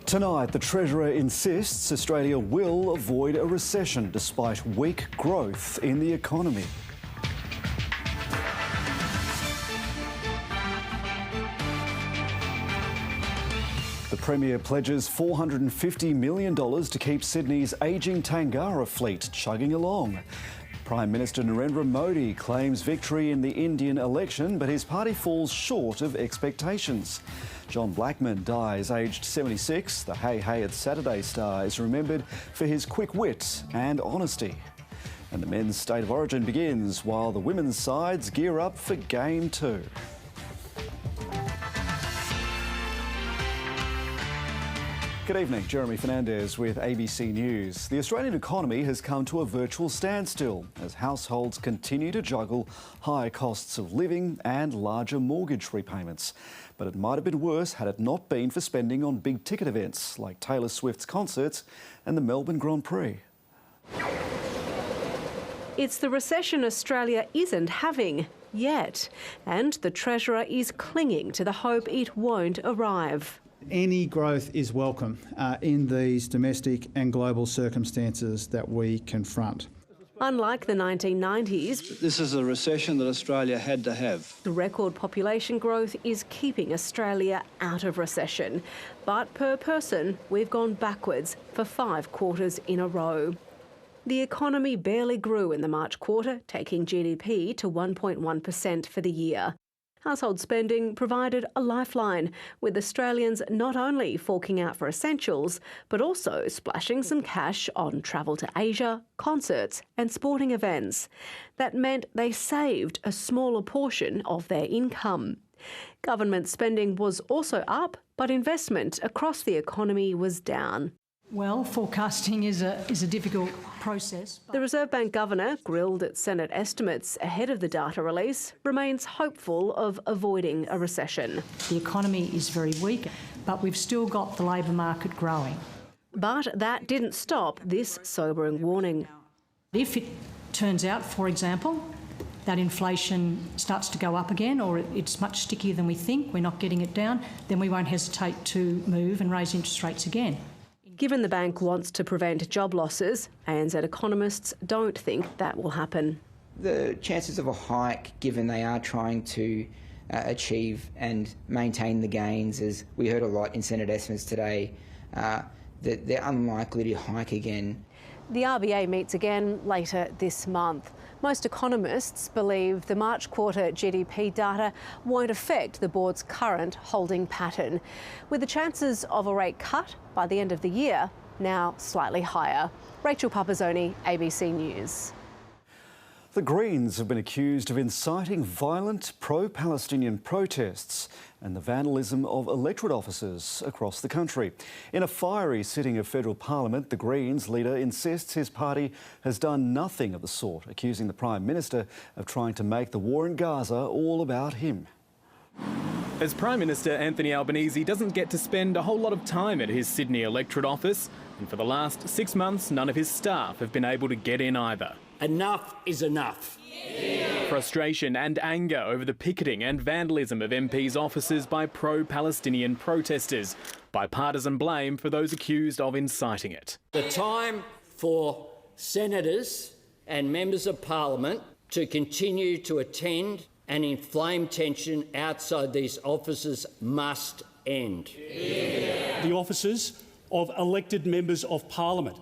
Tonight, the Treasurer insists Australia will avoid a recession despite weak growth in the economy. The Premier pledges $450 million to keep Sydney's ageing Tangara fleet chugging along. Prime Minister Narendra Modi claims victory in the Indian election, but his party falls short of expectations. John Blackman dies aged 76. The Hey Hey It's Saturday star is remembered for his quick wit and honesty. And the men's State of Origin begins while the women's sides gear up for Game 2. Good evening, Jeremy Fernandez with ABC News. The Australian economy has come to a virtual standstill as households continue to juggle high costs of living and larger mortgage repayments. But it might have been worse had it not been for spending on big ticket events like Taylor Swift's concerts and the Melbourne Grand Prix. It's the recession Australia isn't having yet, and the Treasurer is clinging to the hope it won't arrive. Any growth is welcome in these domestic and global circumstances that we confront. Unlike the 1990s, this is a recession that Australia had to have. The record population growth is keeping Australia out of recession. But per person, we've gone backwards for 5 quarters in a row. The economy barely grew in the March quarter, taking GDP to 1.1% for the year. Household spending provided a lifeline, with Australians not only forking out for essentials, but also splashing some cash on travel to Asia, concerts and sporting events. That meant they saved a smaller portion of their income. Government spending was also up, but investment across the economy was down. Well, forecasting is a difficult process. The Reserve Bank Governor, grilled at Senate estimates ahead of the data release, remains hopeful of avoiding a recession. The economy is very weak, but we've still got the labour market growing. But that didn't stop this sobering warning. If it turns out, for example, that inflation starts to go up again, or it's much stickier than we think, we're not getting it down, then we won't hesitate to move and raise interest rates again. Given the bank wants to prevent job losses, ANZ economists don't think that will happen. The chances of a hike, given they are trying to achieve and maintain the gains, as we heard a lot in Senate estimates today, that they're unlikely to hike again. The RBA meets again later this month. Most economists believe the March quarter GDP data won't affect the board's current holding pattern, with the chances of a rate cut by the end of the year now slightly higher. Rachel Papazoni, ABC News. The Greens have been accused of inciting violent pro-Palestinian protests and the vandalism of electorate offices across the country. In a fiery sitting of federal parliament, the Greens leader insists his party has done nothing of the sort, accusing the Prime Minister of trying to make the war in Gaza all about him. As Prime Minister, Anthony Albanese doesn't get to spend a whole lot of time at his Sydney electorate office, and for the last 6 months, none of his staff have been able to get in either. Enough is enough. Yeah. Frustration and anger over the picketing and vandalism of MPs' offices by pro-Palestinian protesters. Bipartisan blame for those accused of inciting it. The time for senators and members of parliament to continue to attend and inflame tension outside these offices must end. Yeah. The offices of elected members of parliament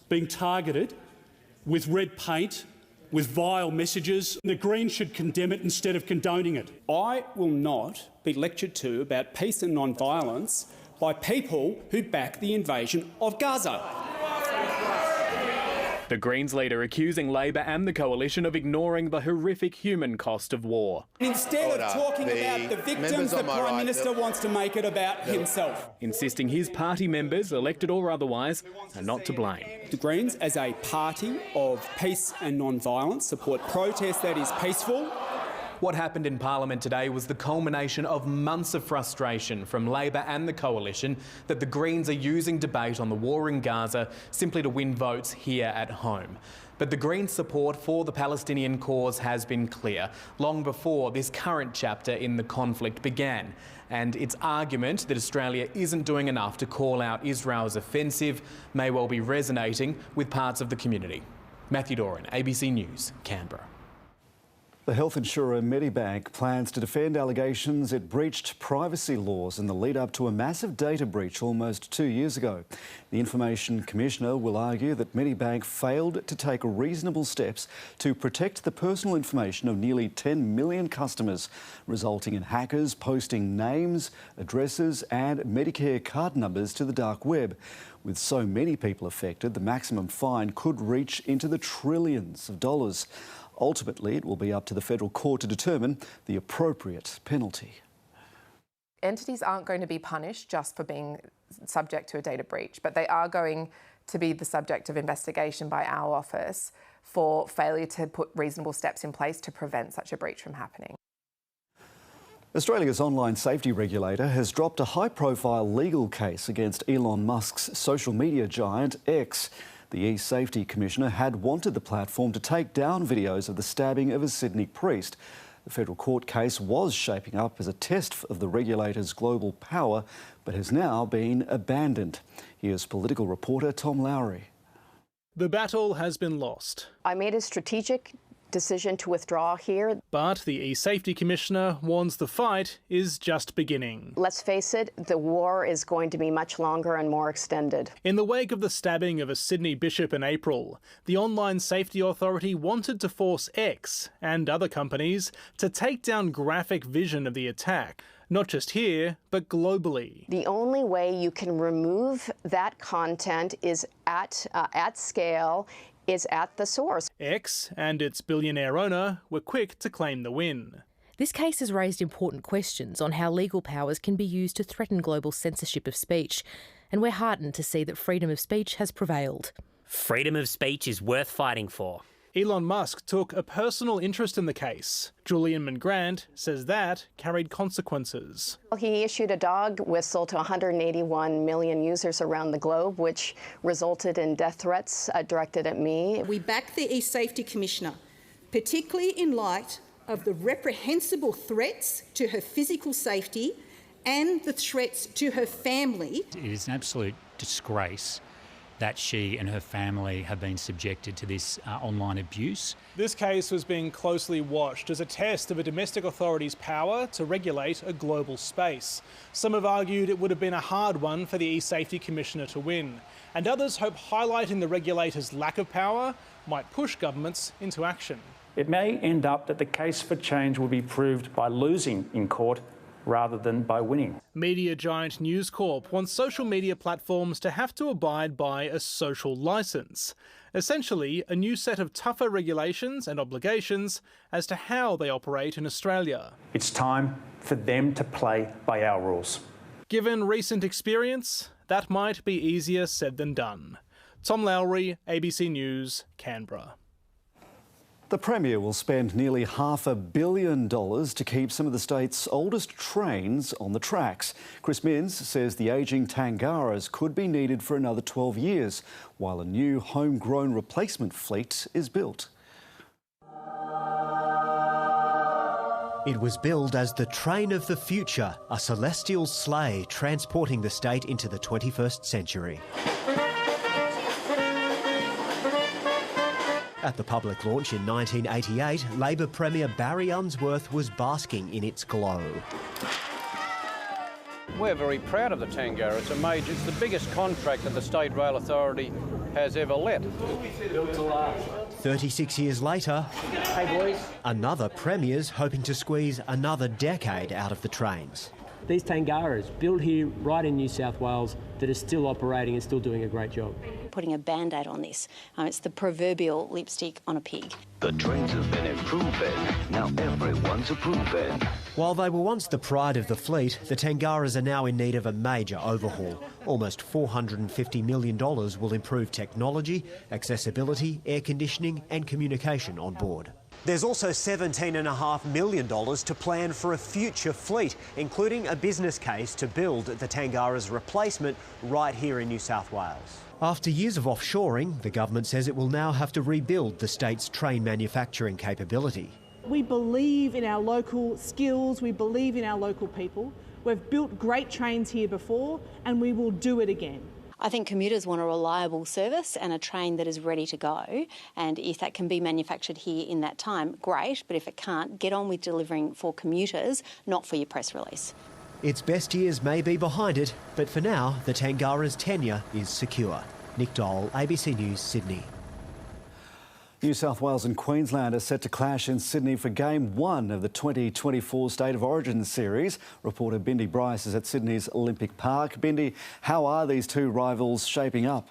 being targeted with red paint, with vile messages. The Greens should condemn it instead of condoning it. I will not be lectured to about peace and non-violence by people who back the invasion of Gaza. The Greens leader accusing Labor and the coalition of ignoring the horrific human cost of war. Instead of talking about the victims, the Prime Minister wants to make it about himself. Insisting his party members, elected or otherwise, are not to blame. The Greens, as a party of peace and non-violence, support protest that is peaceful What happened in Parliament today was the culmination of months of frustration from Labor and the Coalition that the Greens are using debate on the war in Gaza simply to win votes here at home. But the Greens' support for the Palestinian cause has been clear, long before this current chapter in the conflict began. And its argument that Australia isn't doing enough to call out Israel's offensive may well be resonating with parts of the community. Matthew Doran, ABC News, Canberra. The health insurer Medibank plans to defend allegations it breached privacy laws in the lead up to a massive data breach almost 2 years ago. The Information Commissioner will argue that Medibank failed to take reasonable steps to protect the personal information of nearly 10 million customers, resulting in hackers posting names, addresses and Medicare card numbers to the dark web. With so many people affected, the maximum fine could reach into the trillions of dollars. Ultimately, it will be up to the federal court to determine the appropriate penalty. Entities aren't going to be punished just for being subject to a data breach, but they are going to be the subject of investigation by our office for failure to put reasonable steps in place to prevent such a breach from happening. Australia's online safety regulator has dropped a high-profile legal case against Elon Musk's social media giant X. The e-Safety Commissioner had wanted the platform to take down videos of the stabbing of a Sydney priest. The federal court case was shaping up as a test of the regulator's global power, but has now been abandoned. Here's political reporter Tom Lowry. The battle has been lost. I made a strategic decision to withdraw here. But the e-Safety Commissioner warns the fight is just beginning. Let's face it, the war is going to be much longer and more extended. In the wake of the stabbing of a Sydney bishop in April, the Online Safety Authority wanted to force X and other companies to take down graphic vision of the attack. Not just here, but globally. The only way you can remove that content is at scale, is at the source. X and its billionaire owner were quick to claim the win. This case has raised important questions on how legal powers can be used to threaten global censorship of speech, and we're heartened to see that freedom of speech has prevailed. Freedom of speech is worth fighting for. Elon Musk took a personal interest in the case. Julian Mangrand says that carried consequences. He issued a dog whistle to 181 million users around the globe, which resulted in death threats directed at me. We back the e-Safety Commissioner, particularly in light of the reprehensible threats to her physical safety and the threats to her family. It is an absolute disgrace that she and her family have been subjected to this online abuse. This case was being closely watched as a test of a domestic authority's power to regulate a global space. Some have argued it would have been a hard one for the e-Safety Commissioner to win, and others hope highlighting the regulator's lack of power might push governments into action. It may end up that the case for change will be proved by losing in court rather than by winning. Media giant News Corp wants social media platforms to have to abide by a social licence. Essentially, a new set of tougher regulations and obligations as to how they operate in Australia. It's time for them to play by our rules. Given recent experience, that might be easier said than done. Tom Lowry, ABC News, Canberra. The Premier will spend nearly $500 million to keep some of the state's oldest trains on the tracks. Chris Minns says the ageing Tangaras could be needed for another 12 years, while a new homegrown replacement fleet is built. It was billed as the Train of the Future, a celestial sleigh transporting the state into the 21st century. At the public launch in 1988, Labor Premier Barry Unsworth was basking in its glow. We're very proud of the Tangara. It's the biggest contract that the State Rail Authority has ever let. 36 years later, hey boys, another Premier's hoping to squeeze another decade out of the trains. These Tangaras, built here right in New South Wales, that are still operating and still doing a great job. Putting a Band-Aid on this. It's the proverbial lipstick on a pig. The trains have been improving. Now everyone's approving. While they were once the pride of the fleet, the Tangaras are now in need of a major overhaul. Almost $450 million will improve technology, accessibility, air conditioning and communication on board. There's also $17.5 million to plan for a future fleet, including a business case to build the Tangara's replacement right here in New South Wales. After years of offshoring, the government says it will now have to rebuild the state's train manufacturing capability. We believe in our local skills, we believe in our local people. We've built great trains here before and we will do it again. I think commuters want a reliable service and a train that is ready to go, and if that can be manufactured here in that time, great, but if it can't, get on with delivering for commuters, not for your press release. Its best years may be behind it, but for now, the Tangara's tenure is secure. Nick Dole, ABC News, Sydney. New South Wales and Queensland are set to clash in Sydney for Game 1 of the 2024 State of Origin series. Reporter Bindi Bryce is at Sydney's Olympic Park. Bindi, how are these two rivals shaping up?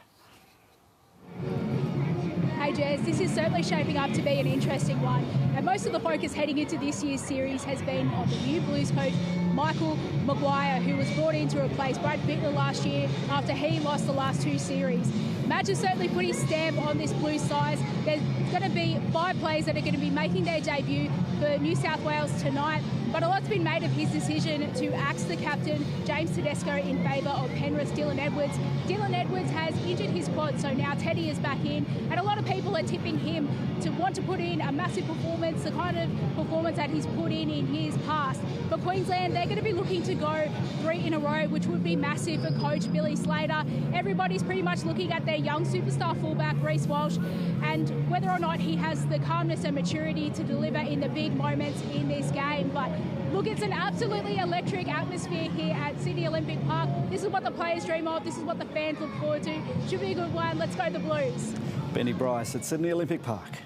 Hey Jez, this is certainly shaping up to be an interesting one. And most of the focus heading into this year's series has been on the new Blues coach, Michael Maguire, who was brought in to replace Brad Bittler last year after he lost the last two series. Madge has certainly put his stamp on this Blues side. There's going to be 5 players that are going to be making their debut for New South Wales tonight, but a lot's been made of his decision to axe the captain, James Tedesco, in favour of Penrith's Dylan Edwards. Dylan Edwards has injured his quad, so now Teddy is back in, and a lot of people are tipping him to want to put in a massive performance, the kind of performance that he's put in years past. For Queensland, they're going to be looking to go 3 in a row, which would be massive for coach Billy Slater. Everybody's pretty much looking at their young superstar fullback, Reece Walsh, and whether or not he has the calmness and maturity to deliver in the big moments in this game. But look, it's an absolutely electric atmosphere here at Sydney Olympic Park. This is what the players dream of. This is what the fans look forward to. Should be a good one. Let's go the Blues. Bindi Bryce at Sydney Olympic Park.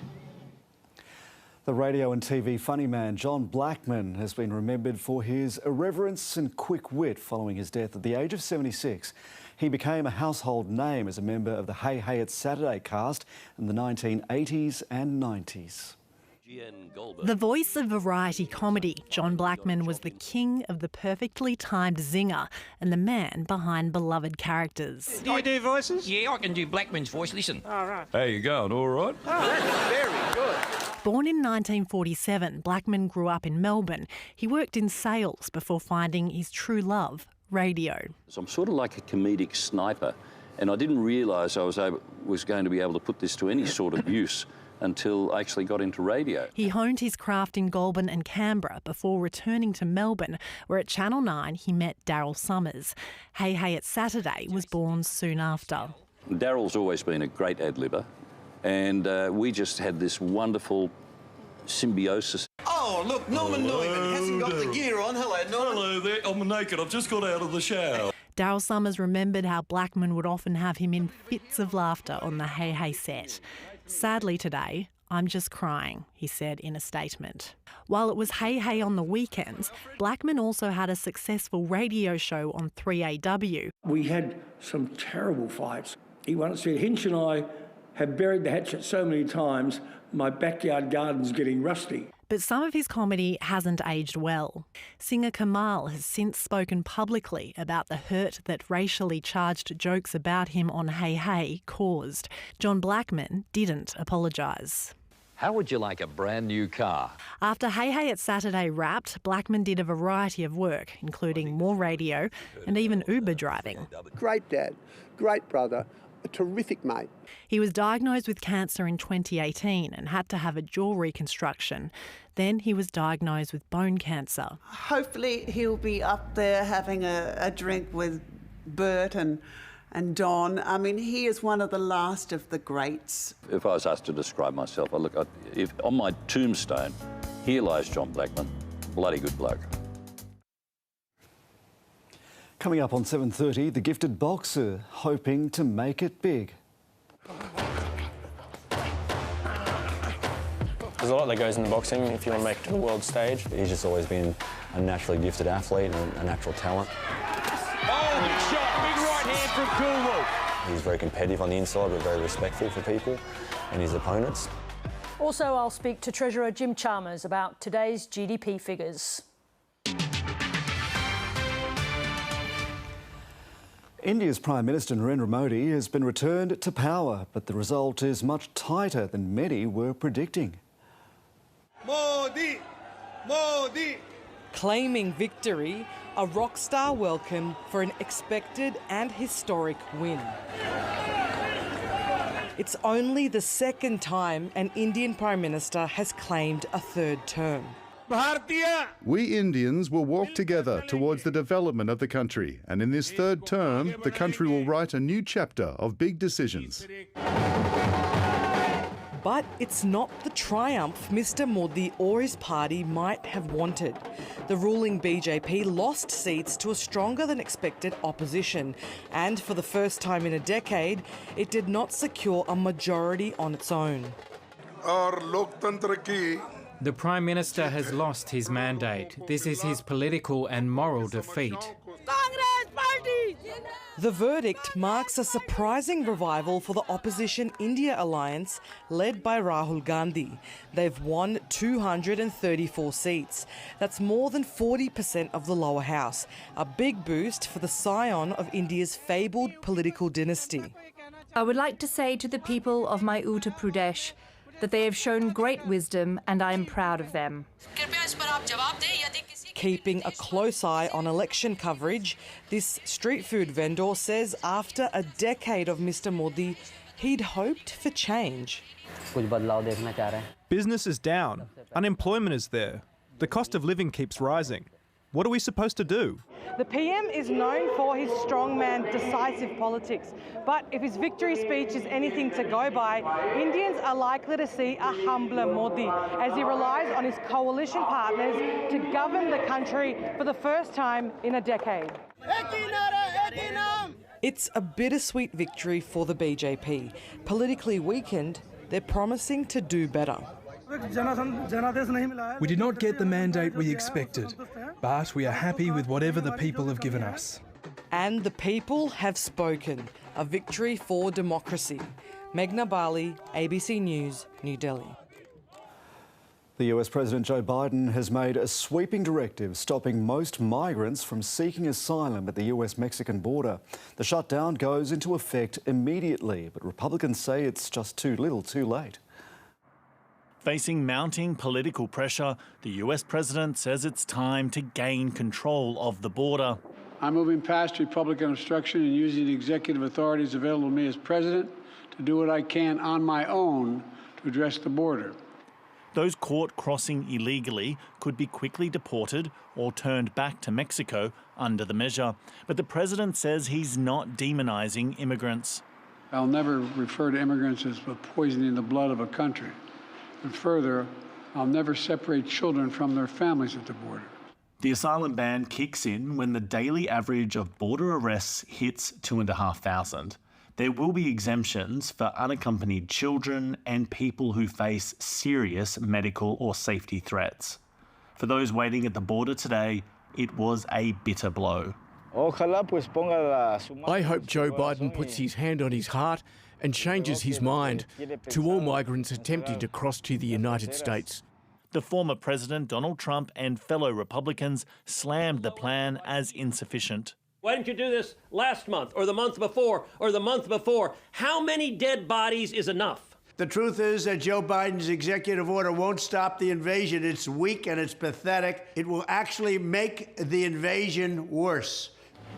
The radio and TV funny man John Blackman has been remembered for his irreverence and quick wit following his death at the age of 76. He became a household name as a member of the Hey Hey It's Saturday cast in the 1980s and 90s. The voice of variety comedy, John Blackman was the king of the perfectly timed zinger and the man behind beloved characters. Do you do voices? Yeah, I can do Blackman's voice. Listen. All right. How you going? All right? Oh, that's very good. Born in 1947, Blackman grew up in Melbourne. He worked in sales before finding his true love, radio. So I'm sort of like a comedic sniper, and I didn't realise I was going to be able to put this to any sort of use until I actually got into radio. He honed his craft in Goulburn and Canberra before returning to Melbourne, where at Channel 9 he met Daryl Summers. Hey Hey It's Saturday was born soon after. Daryl's always been a great ad-libber, and we just had this wonderful symbiosis. Oh, look, Norman Neumann hasn't got the gear on. Hello, Norman. Hello there. I'm naked. I've just got out of the shower. Daryl Summers remembered how Blackman would often have him in fits of laughter on the Hey Hey set. Sadly today, I'm just crying, he said in a statement. While it was Hey Hey on the weekends, Blackman also had a successful radio show on 3AW. We had some terrible fights. He once said, Hinch and I have buried the hatchet so many times, my backyard garden's getting rusty. But some of his comedy hasn't aged well. Singer Kamal has since spoken publicly about the hurt that racially charged jokes about him on Hey Hey caused. John Blackman didn't apologise. How would you like a brand new car? After Hey Hey It's Saturday wrapped, Blackman did a variety of work, including more radio and even Uber driving. Great dad, great brother, a terrific mate. He was diagnosed with cancer in 2018 and had to have a jaw reconstruction. Then he was diagnosed with bone cancer. Hopefully he'll be up there having a drink with Bert and Don. I mean, he is one of the last of the greats. If I was asked to describe myself, if on my tombstone, here lies John Blackman, bloody good bloke. Coming up on 7:30, the gifted boxer hoping to make it big. There's a lot that goes into boxing if you want to make it to the world stage. He's just always been a naturally gifted athlete and a natural talent. Oh, big shot, big right hand from Coolwell. He's very competitive on the inside, but very respectful for people and his opponents. Also, I'll speak to Treasurer Jim Chalmers about today's GDP figures. India's Prime Minister Narendra Modi has been returned to power, but the result is much tighter than many were predicting. Modi! Modi! Claiming victory, a rock star welcome for an expected and historic win. It's only the second time an Indian Prime Minister has claimed a third term. We Indians will walk together towards the development of the country, and in this third term, the country will write a new chapter of big decisions. But it's not the triumph Mr Modi or his party might have wanted. The ruling BJP lost seats to a stronger than expected opposition, and for the first time in a decade, it did not secure a majority on its own. The Prime Minister has lost his mandate. This is his political and moral defeat. The verdict marks a surprising revival for the opposition India alliance led by Rahul Gandhi. They've won 234 seats. That's more than 40% of the lower house, a big boost for the scion of India's fabled political dynasty. I would like to say to the people of my Uttar Pradesh that they have shown great wisdom and I am proud of them. Keeping a close eye on election coverage, this street food vendor says after a decade of Mr Modi, he'd hoped for change. Business is down, unemployment is there, the cost of living keeps rising. What are we supposed to do? The PM is known for his strongman, decisive politics. But if his victory speech is anything to go by, Indians are likely to see a humbler Modi as he relies on his coalition partners to govern the country for the first time in a decade. It's a bittersweet victory for the BJP. Politically weakened, they're promising to do better. We did not get the mandate we expected, but we are happy with whatever the people have given us. And the people have spoken. A victory for democracy. Meghna Bali, ABC News, New Delhi. The US President Joe Biden has made a sweeping directive stopping most migrants from seeking asylum at the US-Mexican border. The shutdown goes into effect immediately, but Republicans say it's just too little too late. Facing mounting political pressure, the US president says it's time to gain control of the border. I'm moving past Republican obstruction and using the executive authorities available to me as president to do what I can on my own to address the border. Those caught crossing illegally could be quickly deported or turned back to Mexico under the measure. But the president says he's not demonising immigrants. I'll never refer to immigrants as poisoning the blood of a country. And further, I'll never separate children from their families at the border. The asylum ban kicks in when the daily average of border arrests hits 2,500. There will be exemptions for unaccompanied children and people who face serious medical or safety threats. For those waiting at the border today, it was a bitter blow. I hope Joe Biden puts his hand on his heart and changes his mind to all migrants attempting to cross to the United States. The former President Donald Trump and fellow Republicans slammed the plan as insufficient. Why didn't you do this last month or the month before or the month before? How many dead bodies is enough? The truth is that Joe Biden's executive order won't stop the invasion. It's weak and it's pathetic. It will actually make the invasion worse.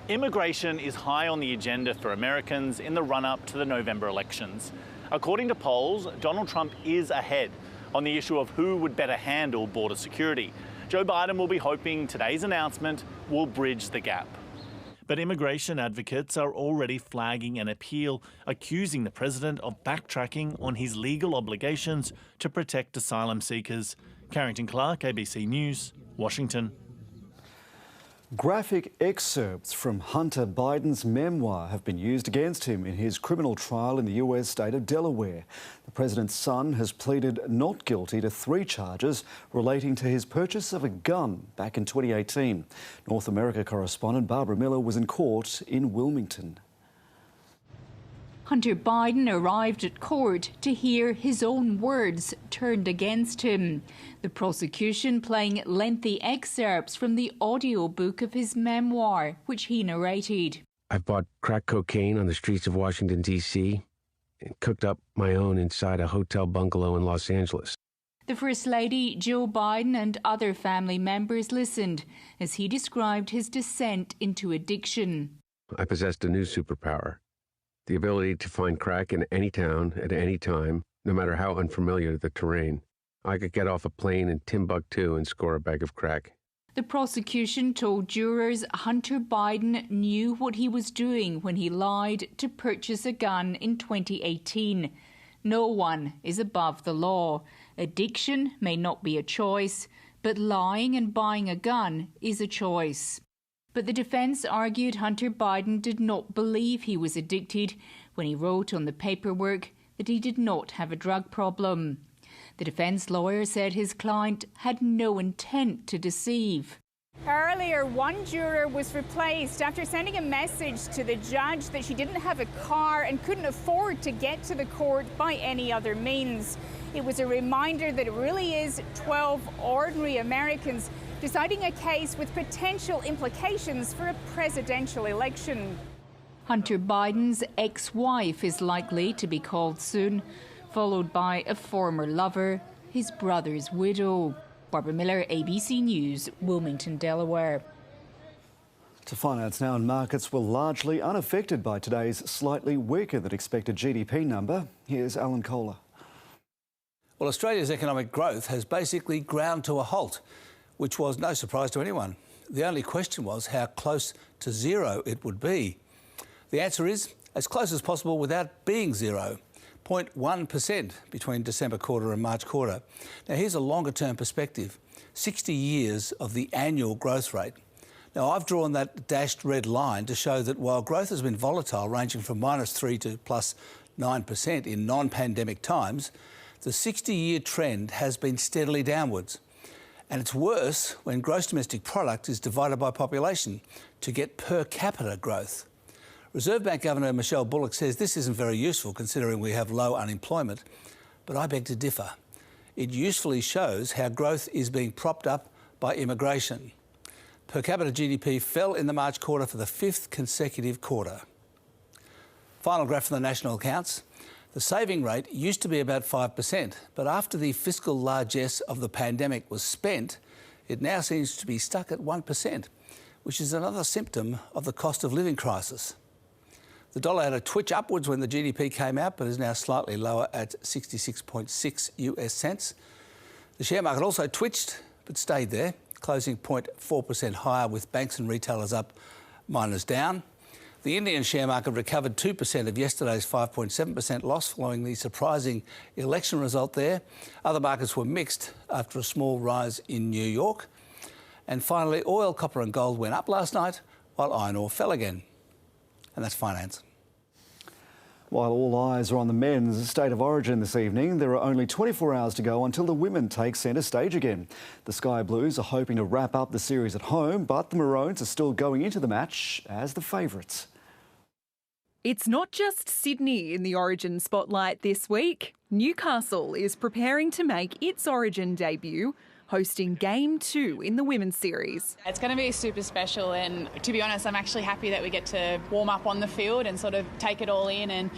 Immigration is high on the agenda for Americans in the run-up to the November elections. According to polls, Donald Trump is ahead on the issue of who would better handle border security. Joe Biden will be hoping today's announcement will bridge the gap. But immigration advocates are already flagging an appeal, accusing the president of backtracking on his legal obligations to protect asylum seekers. Carrington Clark, ABC News, Washington. Graphic excerpts from Hunter Biden's memoir have been used against him in his criminal trial in the US state of Delaware. The president's son has pleaded not guilty to 3 charges relating to his purchase of a gun back in 2018. North America correspondent Barbara Miller was in court in Wilmington. Hunter Biden arrived at court to hear his own words turned against him. The prosecution playing lengthy excerpts from the audiobook of his memoir, which he narrated. I've bought crack cocaine on the streets of Washington, D.C., and cooked up my own inside a hotel bungalow in Los Angeles. The First Lady, Joe Biden, and other family members listened as he described his descent into addiction. I possessed a new superpower, the ability to find crack in any town at any time, no matter how unfamiliar the terrain. I could get off a plane in Timbuktu and score a bag of crack. The prosecution told jurors Hunter Biden knew what he was doing when he lied to purchase a gun in 2018. No one is above the law. Addiction may not be a choice, but lying and buying a gun is a choice. But the defence argued Hunter Biden did not believe he was addicted when he wrote on the paperwork that he did not have a drug problem. The defence lawyer said his client had no intent to deceive. Earlier, one juror was replaced after sending a message to the judge that she didn't have a car and couldn't afford to get to the court by any other means. It was a reminder that it really is 12 ordinary Americans deciding a case with potential implications for a presidential election. Hunter Biden's ex-wife is likely to be called soon, followed by a former lover, his brother's widow. Barbara Miller, ABC News, Wilmington, Delaware. To finance now, and markets were largely unaffected by today's slightly weaker than expected GDP number. Here's Alan Kohler. Well, Australia's economic growth has basically ground to a halt, which was no surprise to anyone. The only question was how close to zero it would be. The answer is as close as possible without being zero. 0.1% between December quarter and March quarter. Now, here's a longer-term perspective, 60 years of the annual growth rate. Now, I've drawn that dashed red line to show that while growth has been volatile, ranging from -3 to +9% in non-pandemic times, the 60-year trend has been steadily downwards. And it's worse when gross domestic product is divided by population to get per capita growth. Reserve Bank Governor Michelle Bullock says this isn't very useful considering we have low unemployment, but I beg to differ. It usefully shows how growth is being propped up by immigration. Per capita GDP fell in the March quarter for the 5th consecutive quarter. Final graph from the national accounts. The saving rate used to be about 5%, but after the fiscal largesse of the pandemic was spent, it now seems to be stuck at 1%, which is another symptom of the cost of living crisis. The dollar had a twitch upwards when the GDP came out, but is now slightly lower at 66.6 US cents. The share market also twitched, but stayed there, closing 0.4% higher with banks and retailers up, miners down. The Indian share market recovered 2% of yesterday's 5.7% loss following the surprising election result there. Other markets were mixed after a small rise in New York. And finally, oil, copper and gold went up last night, while iron ore fell again. And that's finance. While all eyes are on the men's state of origin this evening, there are only 24 hours to go until the women take centre stage again. The Sky Blues are hoping to wrap up the series at home, but the Maroons are still going into the match as the favourites. It's not just Sydney in the Origin spotlight this week. Newcastle is preparing to make its Origin debut, hosting Game 2 in the Women's Series. It's going to be super special, and to be honest, I'm actually happy that we get to warm up on the field and sort of take it all in and,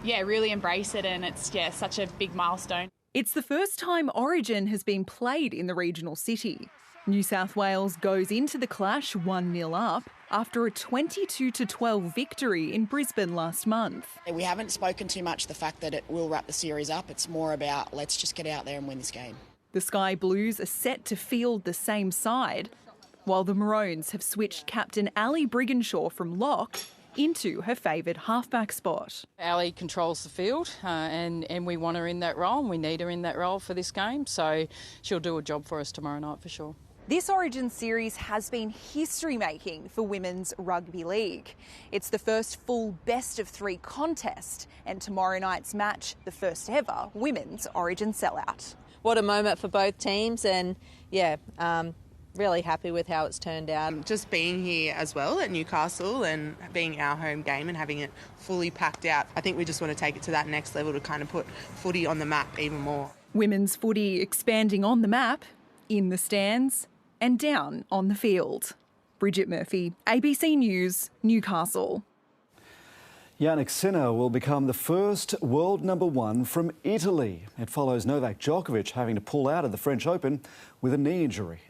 really embrace it, and it's, such a big milestone. It's the first time Origin has been played in the regional city. New South Wales goes into the clash 1-0 up after a 22-12 victory in Brisbane last month. We haven't spoken too much the fact that it will wrap the series up. It's more about let's just get out there and win this game. The Sky Blues are set to field the same side, while the Maroons have switched captain Ali Brigginshaw from lock into her favoured halfback spot. Ali controls the field and we want her in that role, and we need her in that role for this game, so she'll do a job for us tomorrow night for sure. This Origin series has been history-making for women's rugby league. It's the first full best-of-3 contest, and tomorrow night's match, the first ever women's Origin sellout. What a moment for both teams, and really happy with how it's turned out. Just being here as well at Newcastle and being our home game and having it fully packed out, I think we just want to take it to that next level to kind of put footy on the map even more. Women's footy expanding on the map, in the stands and down on the field. Bridget Murphy, ABC News, Newcastle. Yannick Sinner will become the first world #1 from Italy. It follows Novak Djokovic having to pull out of the French Open with a knee injury.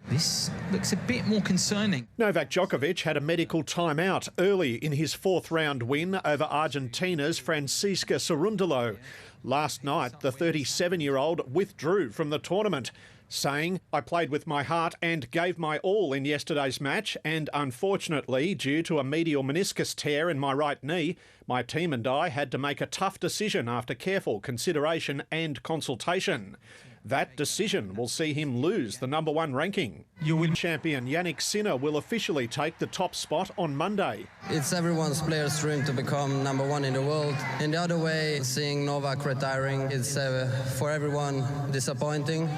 This looks a bit more concerning. Novak Djokovic had a medical timeout early in his fourth-round win over Argentina's Francisca Cerundolo. Last night, the 37-year-old withdrew from the tournament, saying, "I played with my heart and gave my all in yesterday's match, and unfortunately, due to a medial meniscus tear in my right knee, my team and I had to make a tough decision after careful consideration and consultation. That decision will see him lose the #1 ranking." Champion Yannick Sinner will officially take the top spot on Monday. It's everyone's player's dream to become #1 in the world. In the other way, seeing Novak retiring, it's for everyone disappointing.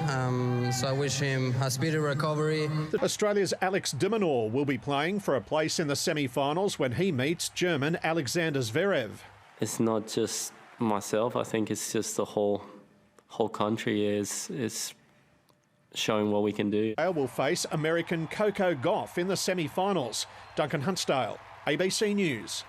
So I wish him a speedy recovery. Australia's Alex de Minaur will be playing for a place in the semi-finals when he meets German Alexander Zverev. It's not just myself. I think it's just the whole country is showing what we can do. Will face American Coco Gauff in the semi-finals. Duncan Huntsdale, ABC News.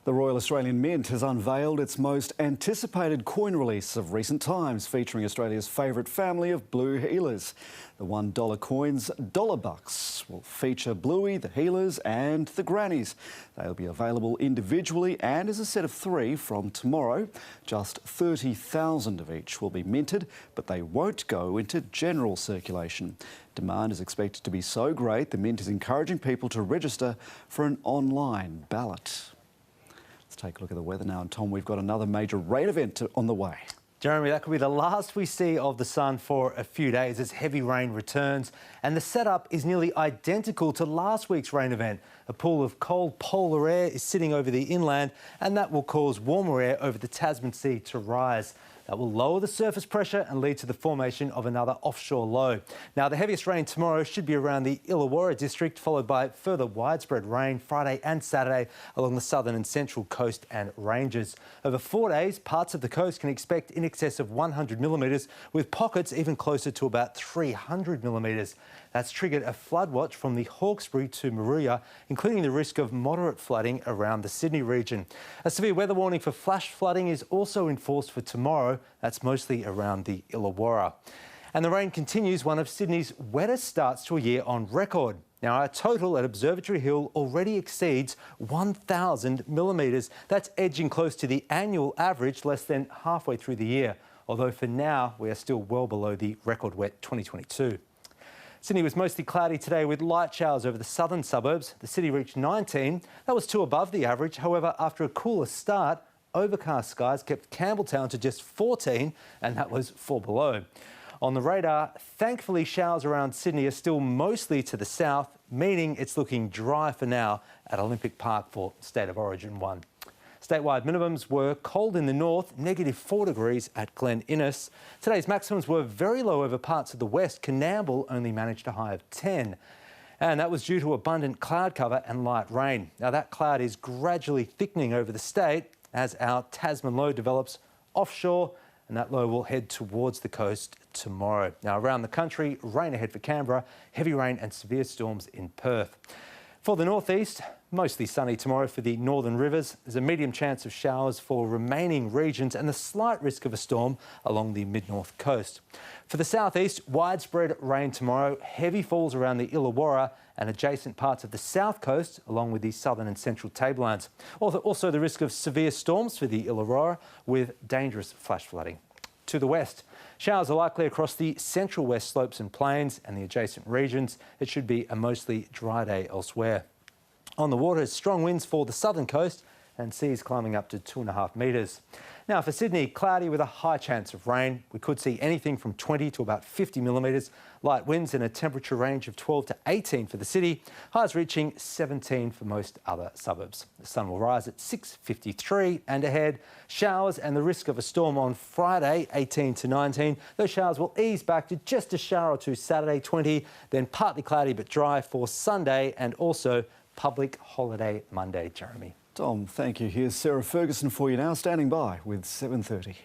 The Royal Australian Mint has unveiled its most anticipated coin release of recent times, featuring Australia's favourite family of blue heelers. The $1 coins, dollar bucks, will feature Bluey, the heelers and the grannies. They'll be available individually and as a set of 3 from tomorrow. Just 30,000 of each will be minted, but they won't go into general circulation. Demand is expected to be so great, the Mint is encouraging people to register for an online ballot. Take a look at the weather now. And Tom, we've got another major rain event on the way. Jeremy, that could be the last we see of the sun for a few days as heavy rain returns. And the setup is nearly identical to last week's rain event. A pool of cold polar air is sitting over the inland, and that will cause warmer air over the Tasman Sea to rise. That will lower the surface pressure and lead to the formation of another offshore low. Now, the heaviest rain tomorrow should be around the Illawarra district, followed by further widespread rain Friday and Saturday along the southern and central coast and ranges. Over 4 days, parts of the coast can expect in excess of 100 millimetres, with pockets even closer to about 300 millimetres. That's triggered a flood watch from the Hawkesbury to Moruya, including the risk of moderate flooding around the Sydney region. A severe weather warning for flash flooding is also enforced for tomorrow. That's mostly around the Illawarra. And the rain continues, one of Sydney's wettest starts to a year on record. Now, our total at Observatory Hill already exceeds 1,000 millimetres. That's edging close to the annual average, less than halfway through the year. Although for now, we are still well below the record wet 2022. Sydney was mostly cloudy today with light showers over the southern suburbs. The city reached 19. That was 2 above the average. However, after a cooler start, overcast skies kept Campbelltown to just 14, and that was 4 below. On the radar, thankfully, showers around Sydney are still mostly to the south, meaning it's looking dry for now at Olympic Park for State of Origin 1. Statewide minimums were cold in the north, -4 degrees at Glen Innes. Today's maximums were very low over parts of the west. Coonamble only managed a high of 10. And that was due to abundant cloud cover and light rain. Now, that cloud is gradually thickening over the state as our Tasman low develops offshore, and that low will head towards the coast tomorrow. Now, around the country, rain ahead for Canberra, heavy rain and severe storms in Perth. For the northeast, mostly sunny tomorrow for the northern rivers. There's a medium chance of showers for remaining regions and the slight risk of a storm along the mid-north coast. For the southeast, widespread rain tomorrow, heavy falls around the Illawarra and adjacent parts of the south coast, along with the southern and central tablelands. Also the risk of severe storms for the Illawarra with dangerous flash flooding. To the west, showers are likely across the central west slopes and plains and the adjacent regions. It should be a mostly dry day elsewhere. On the waters, strong winds for the southern coast and seas climbing up to 2.5 metres. Now for Sydney, cloudy with a high chance of rain. We could see anything from 20 to about 50 millimetres. Light winds and a temperature range of 12 to 18 for the city. Highs reaching 17 for most other suburbs. The sun will rise at 6:53 and ahead. Showers and the risk of a storm on Friday, 18 to 19. Those showers will ease back to just a shower or two Saturday, 20. Then partly cloudy but dry for Sunday and also public holiday Monday, Jeremy. Tom, thank you. Here's Sarah Ferguson for you now, standing by with 7:30.